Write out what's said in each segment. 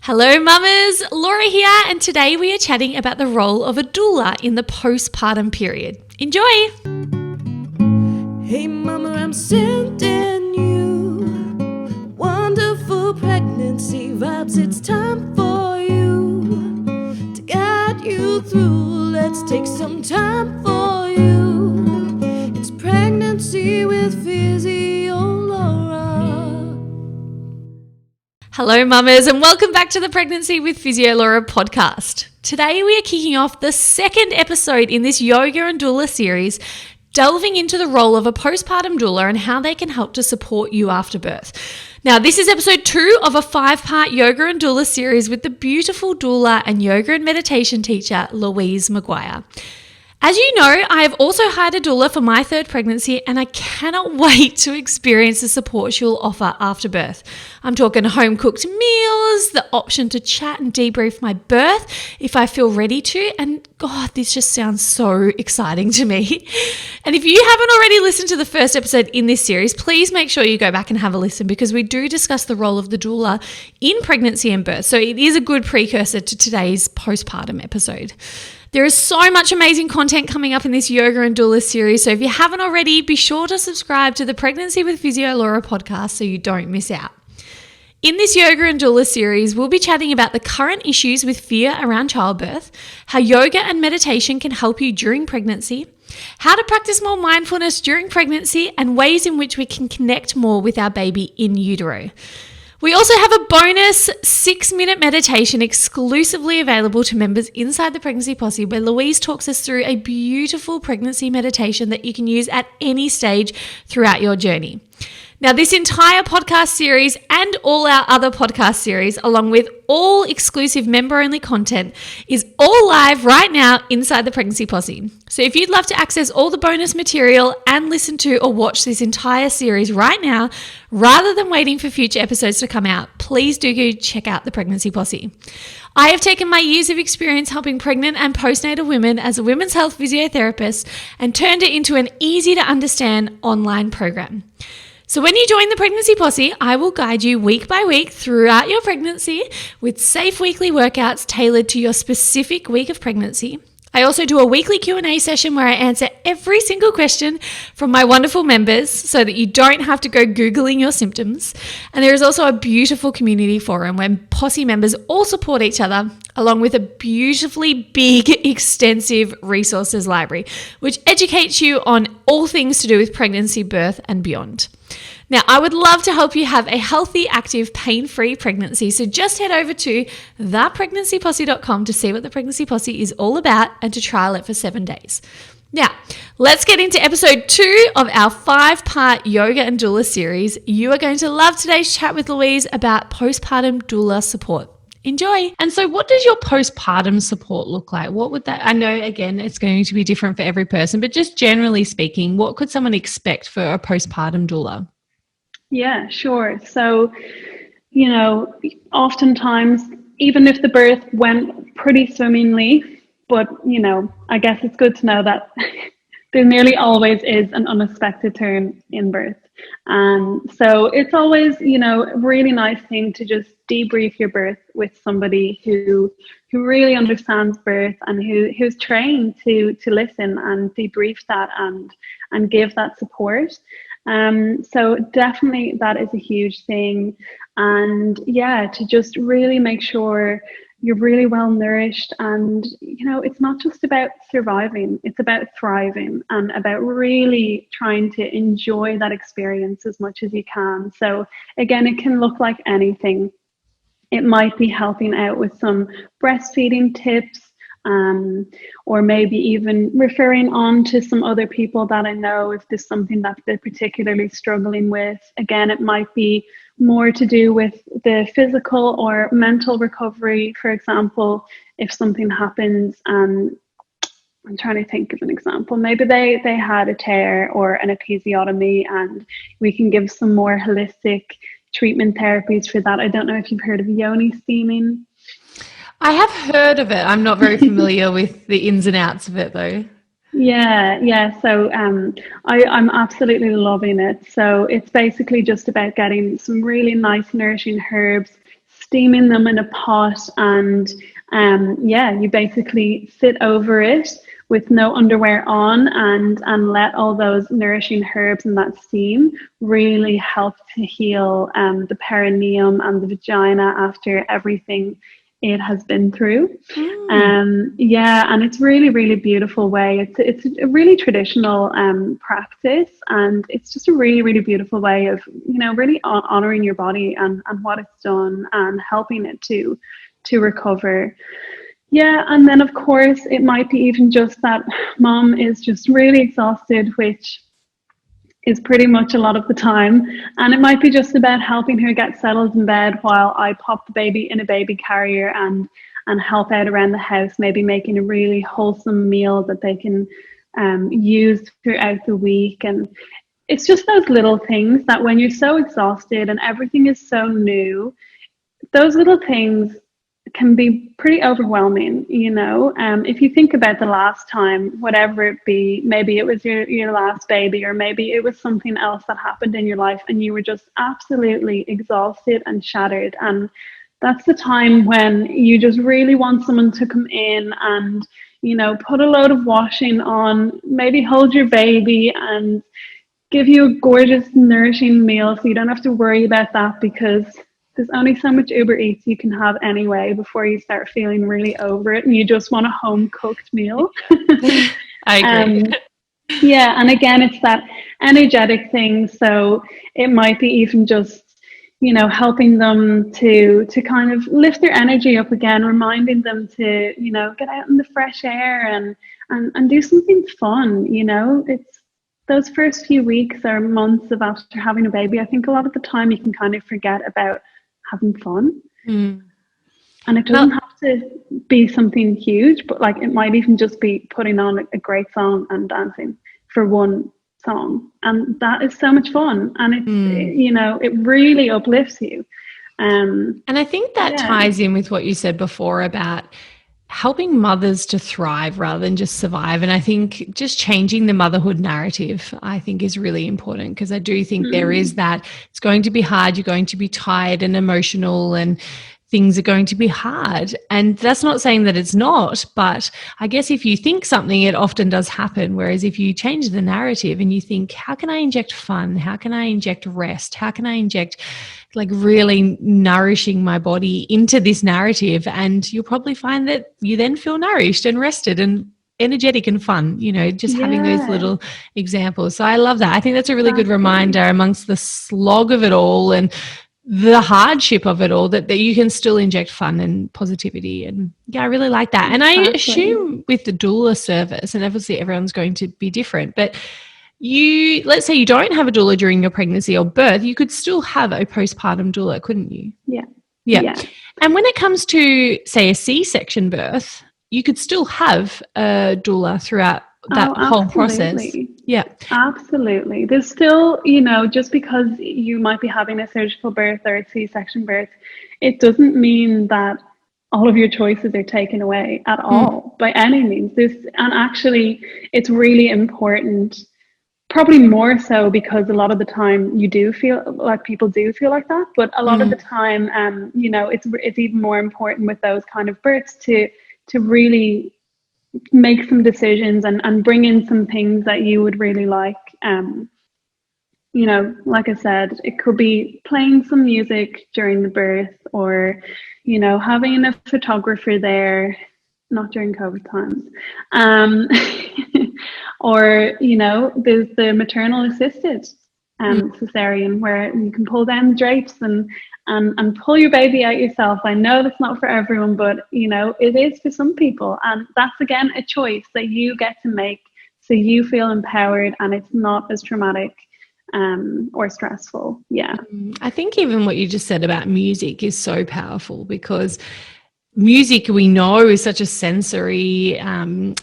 Hello mamas, Laura here, and today we are chatting about the role of a doula in the postpartum period. Enjoy! Hey mama, I'm sending you wonderful pregnancy vibes. It's time for you to guide you through. Let's take some time for you. It's Pregnancy with Physio Laura. Hello mamas, and welcome back to the Pregnancy with Physio Laura podcast. Today we are kicking off the second episode in this Yoga and Doula series, delving into the role of a postpartum doula and how they can help to support you after birth. Now, this is episode 2 of a 5-part Yoga and Doula series with the beautiful doula and yoga and meditation teacher, Louise Maguire. As you know, I have also hired a doula for my third pregnancy, and I cannot wait to experience the support she'll offer after birth. I'm talking home-cooked meals, the option to chat and debrief my birth if I feel ready to, and God, this just sounds so exciting to me. And if you haven't already listened to the first episode in this series, please make sure you go back and have a listen, because we do discuss the role of the doula in pregnancy and birth, so it is a good precursor to today's postpartum episode. There is so much amazing content coming up in this Yoga and Doula series, so if you haven't already, be sure to subscribe to the Pregnancy with Physio Laura podcast so you don't miss out. In this Yoga and Doula series, we'll be chatting about the current issues with fear around childbirth, how yoga and meditation can help you during pregnancy, how to practice more mindfulness during pregnancy, and ways in which we can connect more with our baby in utero. We also have a bonus 6-minute meditation exclusively available to members inside the Pregnancy Posse, where Louise talks us through a beautiful pregnancy meditation that you can use at any stage throughout your journey. Now, this entire podcast series and all our other podcast series, along with all exclusive member-only content, is all live right now inside the Pregnancy Posse. So if you'd love to access all the bonus material and listen to or watch this entire series right now, rather than waiting for future episodes to come out, please do go check out the Pregnancy Posse. I have taken my years of experience helping pregnant and postnatal women as a women's health physiotherapist and turned it into an easy-to-understand online program. So when you join the Pregnancy Posse, I will guide you week by week throughout your pregnancy with safe weekly workouts tailored to your specific week of pregnancy. I also do a weekly Q&A session where I answer every single question from my wonderful members so that you don't have to go Googling your symptoms. And there is also a beautiful community forum where Posse members all support each other, along with a beautifully big, extensive resources library, which educates you on all things to do with pregnancy, birth, and beyond. Now, I would love to help you have a healthy, active, pain-free pregnancy. So just head over to thepregnancyposse.com to see what the Pregnancy Posse is all about and to trial it for 7 days. Now, let's get into episode 2 of our 5-part Yoga and Doula series. You are going to love today's chat with Louise about postpartum doula support. Enjoy. And so what does your postpartum support look like? What would that, I know again, it's going to be different for every person, but just generally speaking, what could someone expect for a postpartum doula? Yeah, sure. So, oftentimes, even if the birth went pretty swimmingly, but, I guess it's good to know that there nearly always is an unexpected turn in birth. And so it's always, a really nice thing to just debrief your birth with somebody who really understands birth and who's trained to listen and debrief that and give that support. So definitely that is a huge thing. And yeah, to just really make sure you're really well nourished, and it's not just about surviving, it's about thriving and about really trying to enjoy that experience as much as you can. So again, it can look like anything. It might be helping out with some breastfeeding tips, or maybe even referring on to some other people that I know if there's something that they're particularly struggling with. Again, it might be more to do with the physical or mental recovery. For example, if something happens, I'm trying to think of an example. Maybe they had a tear or an episiotomy, and we can give some more holistic treatment therapies for that. I don't know if you've heard of yoni steaming. I have heard of it. I'm not very familiar with the ins and outs of it though. Yeah. So I'm absolutely loving it. So it's basically just about getting some really nice nourishing herbs steaming them in a pot, and you basically sit over it with no underwear on, and let all those nourishing herbs and that steam really help to heal the perineum and the vagina after everything it has been through. And it's really, really beautiful way. It's a really traditional practice, and it's just a really, really beautiful way of, really honoring your body and what it's done, and helping it to recover. Yeah, and then of course it might be even just that mom is just really exhausted, which is pretty much a lot of the time. And it might be just about helping her get settled in bed while I pop the baby in a baby carrier and help out around the house, maybe making a really wholesome meal that they can use throughout the week. And it's just those little things that when you're so exhausted and everything is so new, those little things can be pretty overwhelming, if you think about the last time, whatever it be, maybe it was your last baby, or maybe it was something else that happened in your life and you were just absolutely exhausted and shattered. And that's the time when you just really want someone to come in and, put a load of washing on, maybe hold your baby and give you a gorgeous, nourishing meal, so you don't have to worry about that, because there's only so much Uber Eats you can have anyway before you start feeling really over it and you just want a home cooked meal. I agree. And again, it's that energetic thing. So it might be even just, helping them to kind of lift their energy up again, reminding them to, get out in the fresh air and do something fun. It's those first few weeks or months of after having a baby, I think a lot of the time you can kind of forget about having fun. And it doesn't have to be something huge, but like it might even just be putting on a great song and dancing for one song, and that is so much fun, and it it really uplifts you. And I think that ties in with what you said before about helping mothers to thrive rather than just survive. And I think just changing the motherhood narrative, I think, is really important, because I do think there is that it's going to be hard, you're going to be tired and emotional, and things are going to be hard. And that's not saying that it's not, but I guess if you think something, it often does happen. Whereas if you change the narrative and you think, how can I inject fun? How can I inject rest? How can I inject like really nourishing my body into this narrative? And you'll probably find that you then feel nourished and rested and energetic and fun, just having those little examples. So I love that. I think that's a really good reminder amongst the slog of it all and the hardship of it all, that you can still inject fun and positivity. And I really like that. And I assume with the doula service, and obviously everyone's going to be different, but let's say you don't have a doula during your pregnancy or birth, you could still have a postpartum doula, couldn't you? Yeah. And when it comes to, say, a C-section birth, you could still have a doula throughout that whole process. Yeah, absolutely. There's still, just because you might be having a surgical birth or a C-section birth, it doesn't mean that all of your choices are taken away at all by any means. And actually, it's really important, probably more so because a lot of the time you do feel like people do feel like that, but a lot of the time, it's even more important with those kind of births to really make some decisions and bring in some things that you would really like. Like I said, it could be playing some music during the birth, or, having a photographer there, not during COVID times. Or, there's the maternal assisted cesarean, where you can pull down the drapes and pull your baby out yourself. I know that's not for everyone, but it is for some people, and that's again a choice that you get to make, so you feel empowered and it's not as traumatic or stressful. I think even what you just said about music is so powerful, because music, we know, is such a sensory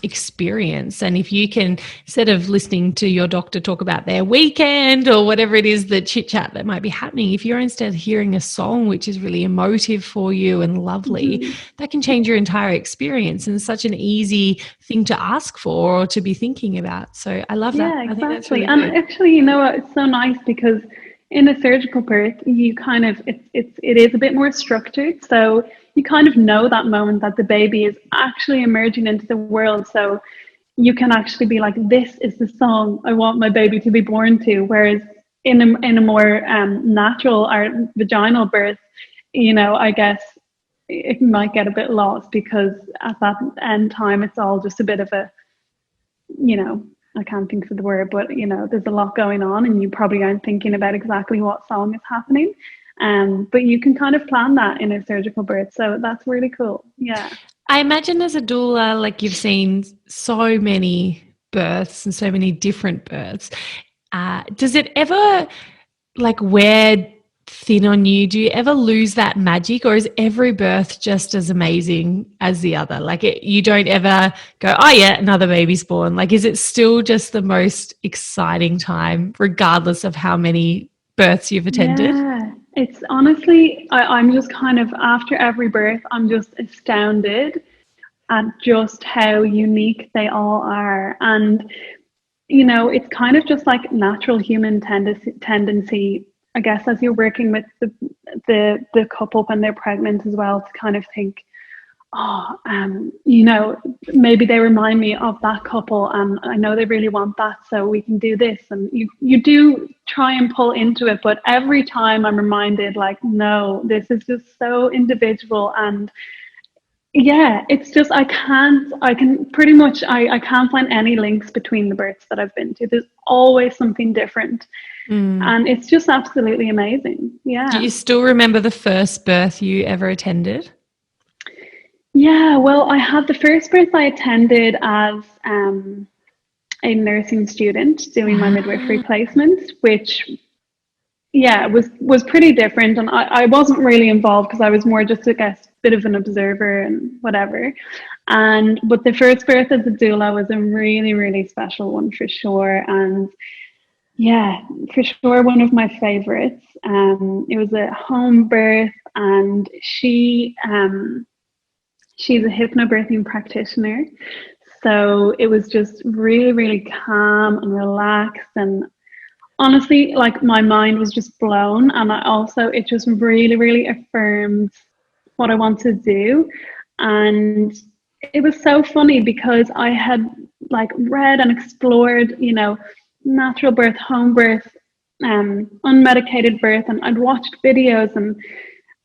experience. And if you can, instead of listening to your doctor talk about their weekend or whatever it is, the chit chat that might be happening, if you're instead hearing a song which is really emotive for you and lovely, that can change your entire experience. And it's such an easy thing to ask for or to be thinking about. So I love that. Yeah, exactly. I think that's really and good. actually, it's so nice, because in a surgical birth, you kind of it is a bit more structured. So you kind of know that moment that the baby is actually emerging into the world. So you can actually be like, this is the song I want my baby to be born to. Whereas in a more natural or vaginal birth, you know, I guess it might get a bit lost because at that end time, it's all just a bit of a, you know, I can't think of the word, but you know, there's a lot going on, and you probably aren't thinking about exactly what song is happening. But you can kind of plan that in a surgical birth, so that's really cool. Yeah. I imagine as a doula, like you've seen so many births and so many different births. Does it ever like wear thin on you? Do you ever lose that magic, or is every birth just as amazing as the other? Like you don't ever go, oh yeah, another baby's born. Like, is it still just the most exciting time, regardless of how many births you've attended? Yeah, it's honestly, I'm just kind of, after every birth, I'm just astounded at just how unique they all are. And, you know, it's kind of just like natural human tendency, I guess, as you're working with the couple when they're pregnant as well, to kind of think, oh, you know, maybe they remind me of that couple, and I know they really want that, so we can do this. And you do try and pull into it, but every time I'm reminded, like, no, this is just so individual. And yeah, it's just, I can't find any links between the births that I've been to. There's always something different. And it's just absolutely amazing. Yeah. Do you still remember the first birth you ever attended? Yeah, well, I had the first birth I attended as a nursing student doing my midwifery placement, which, yeah, was pretty different. And I wasn't really involved because I was more just, I guess, a bit of an observer and whatever. But the first birth as a doula was a really, really special one for sure. And yeah, for sure, one of my favorites. It was a home birth, and she's a hypnobirthing practitioner. So it was just really, really calm and relaxed. And honestly, like, my mind was just blown. And it just really, really affirmed what I wanted to do. And it was so funny because I had like read and explored, you know, natural birth, home birth, unmedicated birth. And I'd watched videos and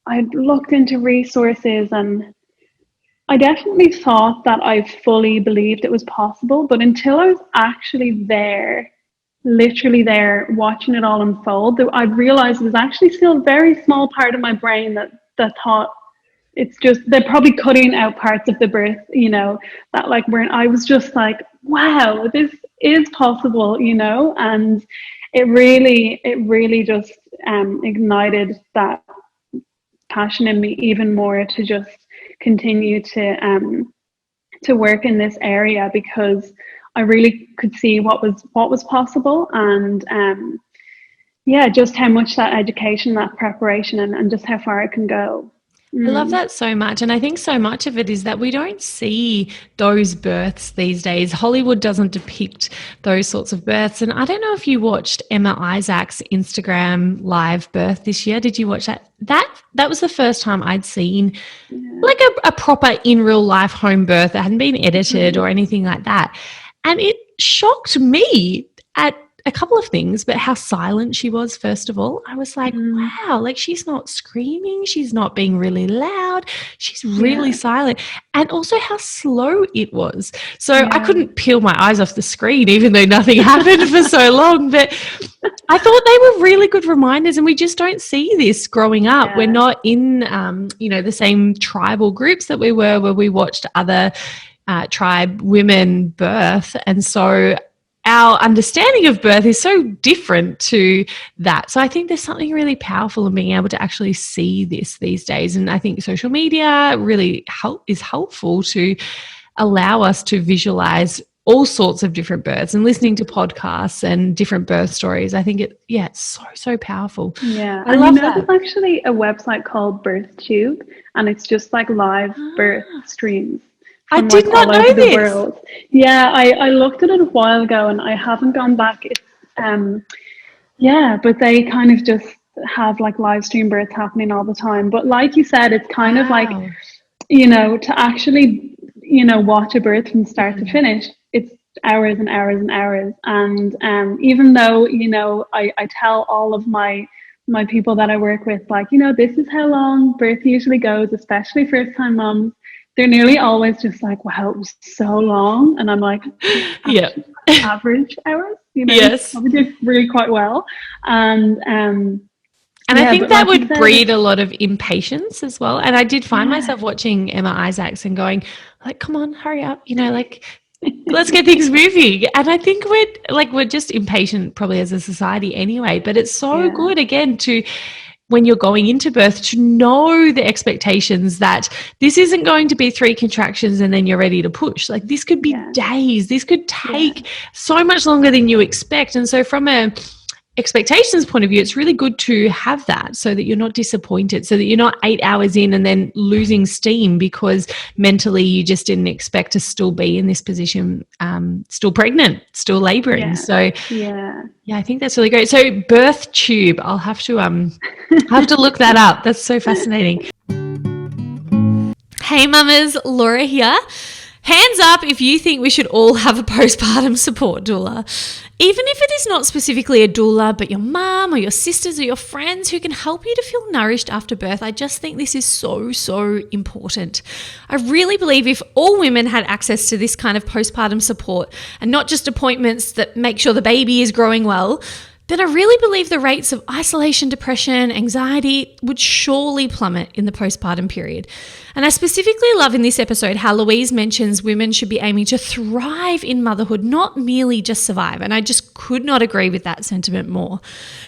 I'd looked into resources, and I definitely thought that I fully believed it was possible, but until I was actually there, literally there, watching it all unfold, I realized it was actually still a very small part of my brain that thought it's just, they're probably cutting out parts of the birth, you know, that like, where I was just like, wow, this is possible, you know. And it really just ignited that passion in me even more to just continue to work in this area, because I really could see what was possible. And yeah, just how much that education, that preparation, and just how far it can go. I love that so much. And I think so much of it is that we don't see those births these days. Hollywood doesn't depict those sorts of births. And I don't know if you watched Emma Isaac's Instagram live birth this year. Did you watch that? That was the first time I'd seen like a proper in real life home birth that hadn't been edited or anything like that. And it shocked me at a couple of things, but how silent she was, first of all. I was like, wow, like, she's not screaming, she's not being really loud, she's really silent. And also how slow it was. So I couldn't peel my eyes off the screen, even though nothing happened for so long. But I thought they were really good reminders, and we just don't see this growing up. We're not in, the same tribal groups that we were, where we watched other tribe women birth. And so our understanding of birth is so different to that. So I think there's something really powerful in being able to actually see this these days. And I think social media really is helpful to allow us to visualize all sorts of different births, and listening to podcasts and different birth stories. I think it's so powerful. Yeah. I love that. There's actually a website called BirthTube, and it's just like live birth streams. I did not know this. World. Yeah, I looked at it a while ago, and I haven't gone back. It's Yeah, but they kind of just have like live stream births happening all the time. But like you said, it's kind of like, Wow. to actually, watch a birth from start to finish, it's hours and hours and hours. And even though, I tell all of my people that I work with, like, this is how long birth usually goes, especially first time moms, they're nearly always just like, wow, it was so long. And I'm like, Yeah. average hours, Yes. probably did really quite well. And And I think but that like you would said, breed a lot of impatience as well. And I did find myself watching Emma Isaacs and going, like, come on, hurry up, like, let's get things moving. And I think we're just impatient probably as a society anyway, but it's so good again to, when you're going into birth, to know the expectations that this isn't going to be 3 contractions and then you're ready to push. Like, this could be days. This could take so much longer than you expect. And so from a expectations point of view, it's really good to have that so that you're not disappointed, so that you're not 8 hours in and then losing steam because mentally you just didn't expect to still be in this position, still pregnant, still laboring. So I think that's really great. So birth tube, I'll have to look that up. That's so fascinating. Hey mamas, Laura here. Hands up if you think we should all have a postpartum support doula. Even if it is not specifically a doula, but your mum or your sisters or your friends who can help you to feel nourished after birth, I just think this is so, so important. I really believe if all women had access to this kind of postpartum support and not just appointments that make sure the baby is growing well, then I really believe the rates of isolation, depression, anxiety would surely plummet in the postpartum period. And I specifically love in this episode how Louise mentions women should be aiming to thrive in motherhood, not merely just survive. And I just could not agree with that sentiment more.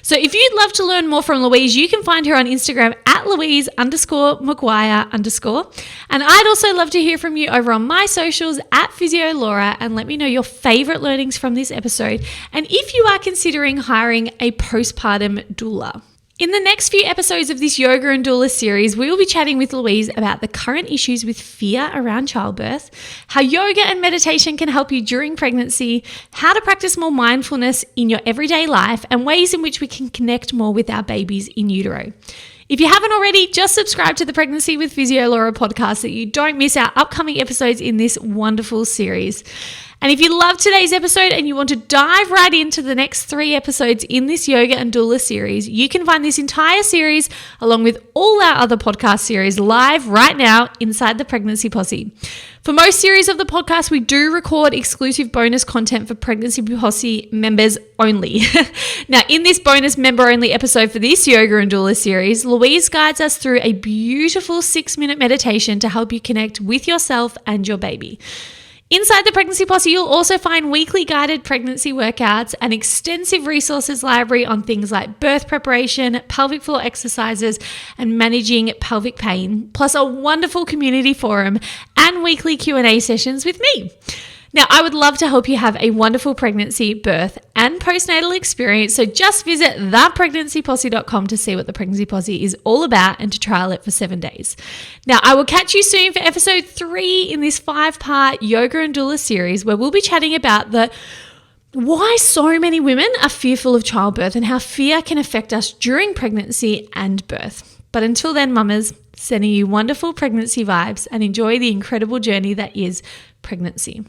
So if you'd love to learn more from Louise, you can find her on Instagram at Louise_Maguire_. And I'd also love to hear from you over on my socials at PhysioLaura and let me know your favorite learnings from this episode. And if you are considering hiring a postpartum doula. In the next few episodes of this Yoga and Doula series, we will be chatting with Louise about the current issues with fear around childbirth, how yoga and meditation can help you during pregnancy, how to practice more mindfulness in your everyday life, and ways in which we can connect more with our babies in utero. If you haven't already, just subscribe to the Pregnancy with PhysioLaura podcast so you don't miss our upcoming episodes in this wonderful series. And if you love today's episode and you want to dive right into the next 3 episodes in this Yoga and Doula series, you can find this entire series along with all our other podcast series live right now inside the Pregnancy Posse. For most series of the podcast, we do record exclusive bonus content for Pregnancy Posse members only. Now, in this bonus member-only episode for this Yoga and Doula series, Louise guides us through a beautiful 6-minute meditation to help you connect with yourself and your baby. Inside the Pregnancy Posse, you'll also find weekly guided pregnancy workouts, an extensive resources library on things like birth preparation, pelvic floor exercises, and managing pelvic pain, plus a wonderful community forum and weekly Q&A sessions with me. Now, I would love to help you have a wonderful pregnancy, birth, and postnatal experience, so just visit thepregnancyposse.com to see what the Pregnancy Posse is all about and to trial it for 7 days. Now, I will catch you soon for episode 3 in this 5-part Yoga and Doula series, where we'll be chatting about why so many women are fearful of childbirth and how fear can affect us during pregnancy and birth. But until then, mamas, sending you wonderful pregnancy vibes and enjoy the incredible journey that is pregnancy.